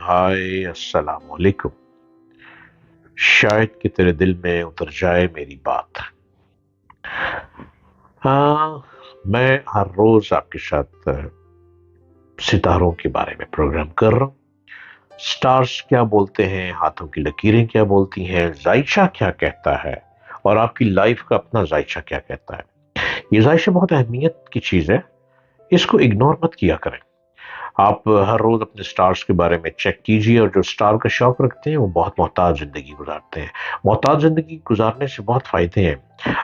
हाय अस्सलाम वालेकुम। शायद कि तेरे दिल में उतर जाए मेरी बात। हाँ, मैं हर रोज आपके साथ सितारों के बारे में प्रोग्राम कर रहा हूँ। स्टार्स क्या बोलते हैं, हाथों की लकीरें क्या बोलती हैं, जायशा क्या कहता है और आपकी लाइफ का अपना जायशा क्या कहता है। ये जायशा बहुत अहमियत की चीज है, इसको इग्नोर मत किया करें। आप हर रोज अपने स्टार्स के बारे में चेक कीजिए, और जो स्टार का शौक रखते हैं वो बहुत मोहताज जिंदगी गुजारते हैं। मोहताज जिंदगी गुजारने से बहुत फायदे हैं।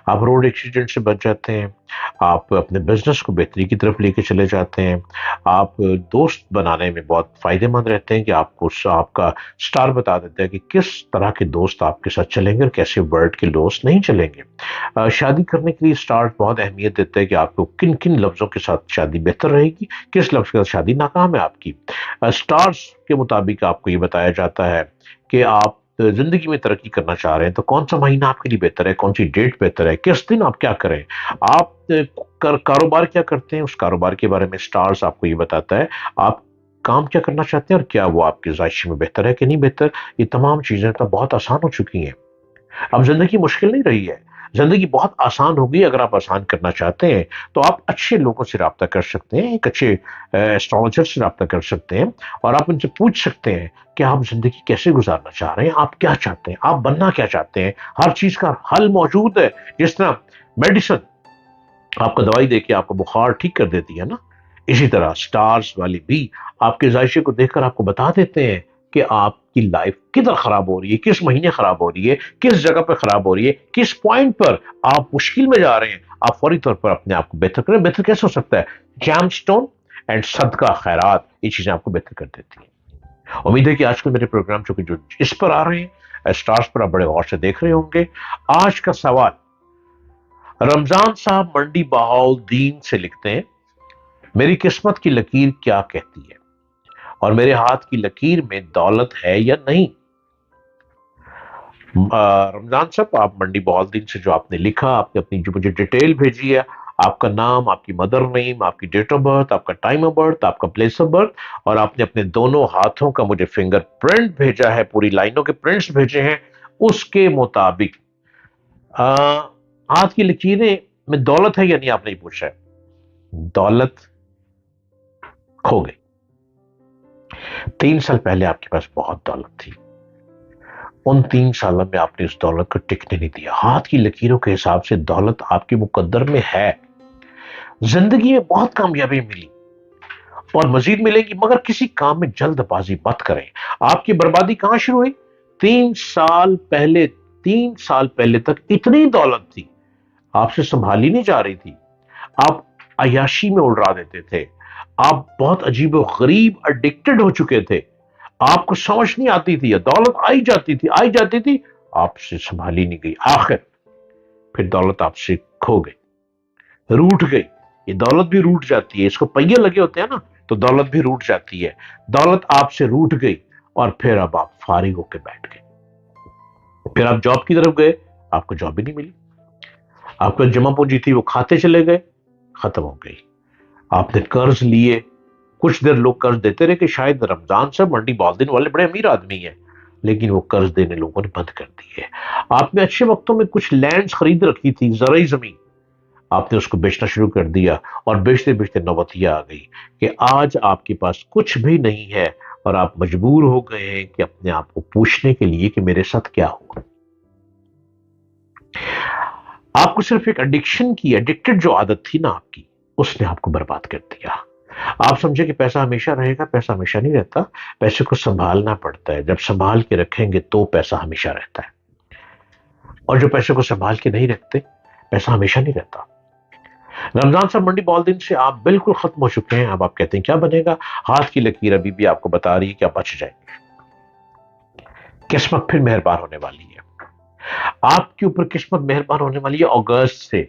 आप रोड एक्सीडेंट से बच जाते हैं, आप अपने बिजनेस को बेहतरी की तरफ लेके चले जाते हैं, आप दोस्त बनाने में बहुत फायदेमंद रहते हैं कि आपको आपका स्टार बता देता है कि किस तरह के दोस्त आपके साथ चलेंगे और कैसे वर्ड के दोस्त नहीं चलेंगे। शादी करने के लिए स्टार बहुत अहमियत देता है कि आपको किन किन लफ्जों के साथ शादी बेहतर रहेगी, किस लफ्ज के साथ शादी नाकाम है आपकी। स्टार्स के मुताबिक आपको ये बताया जाता है कि आप जिंदगी में तरक्की करना चाह रहे हैं तो कौन सा महीना आपके लिए बेहतर है, कौन सी डेट बेहतर है, किस दिन आप क्या करें। आप कारोबार क्या करते हैं, उस कारोबार के बारे में स्टार्स आपको ये बताता है। आप काम क्या करना चाहते हैं और क्या वो आपके जायशे में बेहतर है कि नहीं बेहतर। ये तमाम चीजें तो बहुत आसान हो चुकी हैं। अब जिंदगी मुश्किल नहीं रही है, जिंदगी बहुत आसान हो गई। अगर आप आसान करना चाहते हैं तो आप अच्छे लोगों से रब्ता कर सकते हैं, एक अच्छे एस्ट्रोलॉजर से रब्ता कर सकते हैं, और आप उनसे पूछ सकते हैं कि आप जिंदगी कैसे गुजारना चाह रहे हैं, आप क्या चाहते हैं, आप बनना क्या चाहते हैं। हर चीज का हल मौजूद है। जिस तरह मेडिसिन आपको दवाई देके आपको बुखार ठीक कर देती है ना, इसी तरह स्टार्स वाली भी आपके जायशे को देखकर आपको बता देते हैं कि आपकी लाइफ किधर खराब हो रही है, किस महीने खराब हो रही है, किस जगह पर खराब हो रही है, किस पॉइंट पर आप मुश्किल में जा रहे हैं। आप फौरी तौर पर अपने आप को बेहतर करें। बेहतर कैसे हो सकता है? जैम स्टोन एंड सदका खैरात, ये चीजें आपको बेहतर कर देती हैं। उम्मीद है कि आजकल मेरे प्रोग्राम जो इस पर आ रहे हैं, स्टार्स पर आप बड़े गौर से देख रहे होंगे। आज का सवाल रमजान साहब मंडी बहाउद्दीन से लिखते हैं, मेरी किस्मत की लकीर क्या कहती है और मेरे हाथ की लकीर में दौलत है या नहीं। रमजान साहब, आप मंडी बहाउद्दीन से जो आपने लिखा, आपने अपनी जो मुझे डिटेल भेजी है, आपका नाम, आपकी मदर नेम, आपकी डेट ऑफ बर्थ, आपका टाइम ऑफ बर्थ, आपका प्लेस ऑफ बर्थ, और आपने अपने दोनों हाथों का मुझे फिंगर प्रिंट भेजा है, पूरी लाइनों के प्रिंट्स भेजे हैं। उसके मुताबिक हाथ की लकीरें में दौलत है या नहीं आपने पूछा है। दौलत खो गई। 3 साल पहले आपके पास बहुत दौलत थी, उन 3 सालों में आपने उस दौलत को टिकने नहीं दिया। हाथ की लकीरों के हिसाब से दौलत आपके मुकद्दर में है। जिंदगी में बहुत कामयाबी मिली और मजीद मिलेगी, मगर किसी काम में जल्दबाजी मत करें। आपकी बर्बादी कहां शुरू हुई? 3 साल पहले। 3 साल पहले तक इतनी दौलत थी, आपसे संभाली नहीं जा रही थी। आप अयाशी में उड़ा देते थे। आप बहुत अजीब और गरीब एडिक्टेड हो चुके थे। आपको समझ नहीं आती थी, या दौलत आई जाती थी, आपसे संभाली नहीं गई। आखिर फिर दौलत आपसे खो गई, रूठ गई। ये दौलत भी रूठ जाती है, इसको पहिए लगे होते हैं ना, तो दौलत भी रूठ जाती है। दौलत आपसे रूठ गई और फिर अब आप फारिग होकर बैठ गए। फिर आप जॉब की तरफ गए, आपको जॉब भी नहीं मिली। आपका जमा पूंजी थी वो खाते चले गए, खत्म हो गई। आपने कर्ज लिए, कुछ देर लोग कर्ज देते रहे कि शायद रमजान से मंडी बहाउद्दीन वाले बड़े अमीर आदमी हैं, लेकिन वो कर्ज देने लोगों ने बंद कर दी है। आपने अच्छे वक्तों में कुछ लैंड्स खरीद रखी थी, जराई जमीन, आपने उसको बेचना शुरू कर दिया, और बेचते बेचते नौबत यह आ गई कि आज आपके पास कुछ भी नहीं है, और आप मजबूर हो गए हैं कि अपने आप को पूछने के लिए कि मेरे साथ क्या हुआ। आपको सिर्फ एक एडिक्शन की, एडिक्टेड जो आदत थी ना आपकी, उसने आपको बर्बाद कर दिया। आप समझे कि पैसा हमेशा रहेगा, पैसा हमेशा नहीं रहता। पैसे को संभालना पड़ता है, जब संभाल के रखेंगे तो पैसा हमेशा रहता है, और जो पैसे को संभाल के नहीं रखते, पैसा हमेशा नहीं रहता। रमजान साहब मंडी बहाउद्दीन से आप बिल्कुल खत्म हो चुके हैं। अब आप कहते हैं क्या बनेगा? हाथ की लकीर अभी भी आपको बता रही है कि आप बच जाएंगे। किस्मत फिर मेहरबान होने वाली है, आपके ऊपर किस्मत मेहरबान होने वाली है। अगस्त से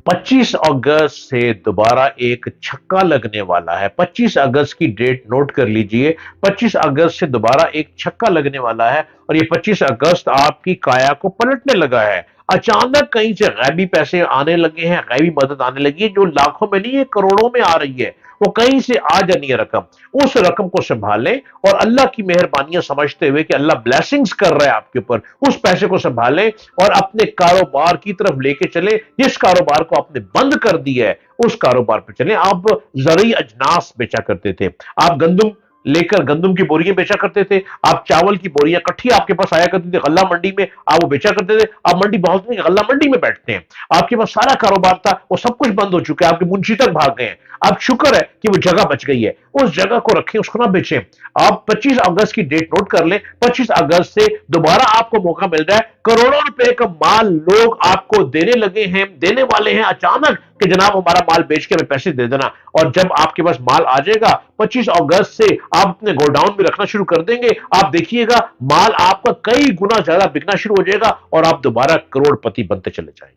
25 अगस्त से दोबारा एक छक्का लगने वाला है। 25 अगस्त की डेट नोट कर लीजिए। 25 अगस्त से दोबारा एक छक्का लगने वाला है, और ये 25 अगस्त आपकी काया को पलटने लगा है। अचानक कहीं से गैबी पैसे आने लगे हैं, गैबी मदद आने लगी है, जो लाखों में नहीं है करोड़ों में आ रही है। वो कहीं से आ जानी है रकम, उस रकम को संभालें और अल्लाह की मेहरबानियां समझते हुए कि अल्लाह ब्लेसिंग्स कर रहा है आपके ऊपर, उस पैसे को संभालें और अपने कारोबार की तरफ लेके चले। जिस कारोबार को आपने बंद कर दिया है उस कारोबार पे चले। आप ज़रूरी अजनास बेचा करते थे, आप गंदम लेकर गंदम की बोरियां बेचा करते थे, आप चावल की बोरियां इकट्ठी आपके पास आया करती थी गल्ला मंडी में, आप वो बेचा करते थे। आप मंडी बहुत नहीं, गल्ला मंडी में बैठते हैं, आपके पास सारा कारोबार था, वो सब कुछ बंद हो चुका है, आपके मुंशी तक भाग गए हैं। अब शुक्र है कि वो जगह बच गई है, उस जगह को रखें, उसको ना बेचें। आप 25 अगस्त की डेट नोट कर लें, 25 अगस्त से दोबारा आपको मौका मिल रहा है, करोड़ों रुपए का माल लोग आपको देने लगे हैं, देने वाले हैं अचानक कि जनाब हमारा माल बेच के हमें पैसे दे देना। और जब आपके पास माल आ जाएगा 25 अगस्त से आप अपने गोडाउन में रखना शुरू कर देंगे, आप देखिएगा माल आपका कई गुना ज्यादा बिकना शुरू हो जाएगा और आप दोबारा करोड़पति बनते चले जाएंगे।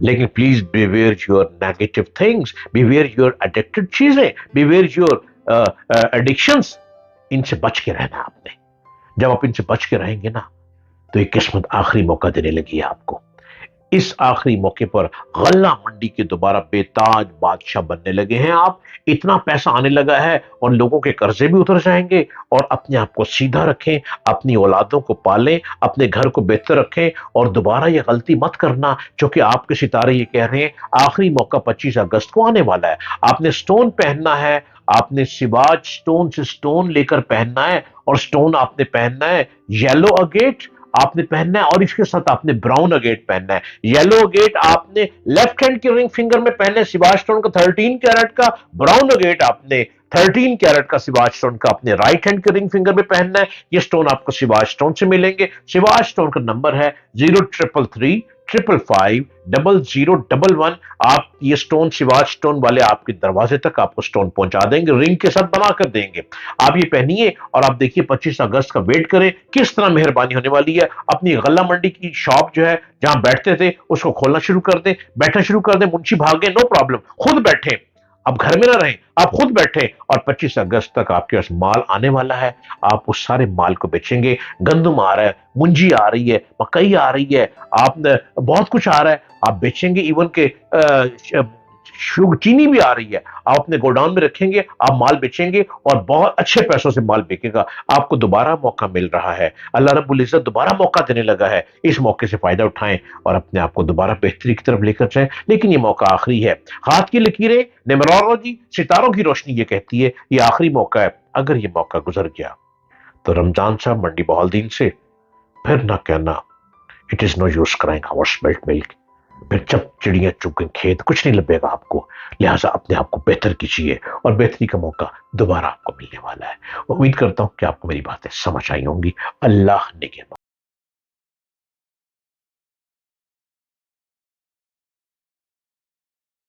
लेकिन please beware your negative things, beware your addicted चीजें, बिवेयर योर एडिक्शंस। इनसे बच के रहना आपने। जब आप इनसे बच के रहेंगे ना तो ये किस्मत आखिरी मौका देने लगी है आपको। इस आखिरी मौके पर गल्ला मंडी के दोबारा बेताज बादशाह बनने लगे हैं आप। इतना पैसा आने लगा है और लोगों के कर्जे भी उतर जाएंगे। और अपने आप को सीधा रखें, अपनी औलादों को पालें, अपने घर को बेहतर रखें और दोबारा ये गलती मत करना। क्योंकि आपके सितारे ये कह रहे हैं आखिरी मौका 25 अगस्त को आने वाला है। आपने स्टोन पहनना है, आपने सिवाज स्टोन से स्टोन लेकर पहनना है और स्टोन आपने पहनना है येलो अगेट आपने पहनना है और इसके साथ आपने ब्राउन अगेट पहनना है। येलो अगेट आपने लेफ्ट हैंड के रिंग फिंगर में पहनना है सिवाज स्टोन का 13 कैरेट का, ब्राउन अगेट आपने 13 कैरेट का सिवाज स्टोन का अपने राइट हैंड के रिंग फिंगर में पहनना है। ये स्टोन आपको सिवाज स्टोन से मिलेंगे। सिवाज स्टोन का नंबर है 0333 555 0011। आप ये स्टोन सिवाज स्टोन वाले आपके दरवाजे तक आपको स्टोन पहुंचा देंगे, रिंग के साथ बना कर देंगे। आप ये पहनिए और आप देखिए 25 अगस्त का वेट करें किस तरह मेहरबानी होने वाली है। अपनी गल्ला मंडी की शॉप जो है जहां बैठते थे उसको खोलना शुरू कर दें, बैठना शुरू कर दें। मुंशी भागे नो प्रॉब्लम, खुद बैठे, अब घर में ना रहें, आप खुद बैठे और 25 अगस्त तक आपके पास माल आने वाला है। आप उस सारे माल को बेचेंगे। गंदम आ रहा है, मुंजी आ रही है, मकई आ रही है, आप बहुत कुछ आ रहा है, आप बेचेंगे। इवन के चीनी भी आ रही है, आप अपने गोडाउन में रखेंगे, आप माल बेचेंगे और बहुत अच्छे पैसों से माल बिकेगा। आपको दोबारा मौका मिल रहा है, अल्लाह रब्बुल इज्जत दोबारा मौका देने लगा है। इस मौके से फायदा उठाएं और अपने आप को दोबारा बेहतरी की तरफ लेकर जाएं। लेकिन ये मौका आखिरी है। हाथ की लकीरें, न्यूमरोलॉजी, सितारों की रोशनी ये कहती है ये आखिरी मौका है। अगर ये मौका गुजर गया तो रमजान साहब मंडी बहाउद्दीन से फिर ना कहना it is no use crying our spilt milk. फिर जब चिड़ियां चुग खेत कुछ नहीं लभेगा आपको। लिहाजा अपने आप को बेहतर कीजिए और बेहतरी का मौका दोबारा आपको मिलने वाला है। उम्मीद करता हूं कि आपको मेरी बातें समझ आई होंगी। अल्लाह ने